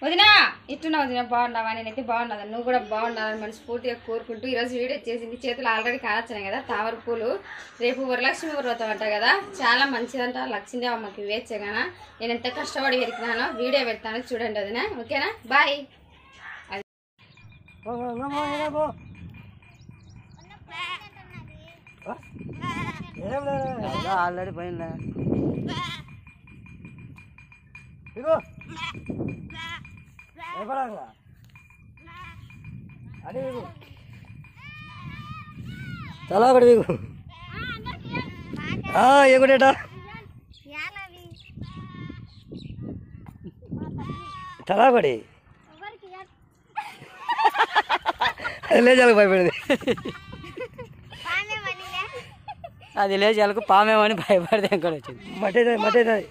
వదినా ఇట్టున్నావు వదినా, బాగున్నావా? నేనైతే బాగున్నా, నువ్వు కూడా బాగున్నావని మనస్ఫూర్తిగా కోరుకుంటూ ఈరోజు వీడియో చేసింది. చేతులు ఆల్రెడీ కాల్చినాయి కదా తామర పూలు. రేపు వరలక్ష్మి వ్రతం అంట కదా, చాలా మంచిదంట. లక్ష్మీదేవి అమ్మకి వేచేగానా నేను ఎంత కష్టపడి వెతికినానో వీడియో పెడతాను చూడండి వదినా. ఓకేనా, బాయ్. ఆల్రెడీ పోయిందా చాలా ఒకటి మీకు ఏకుటేటా చాలా ఒకటి లేచాలకు భయపడింది. అది లేచాలకు పామేమని భయపడితే ఎక్కడ వచ్చింది. మట్టేది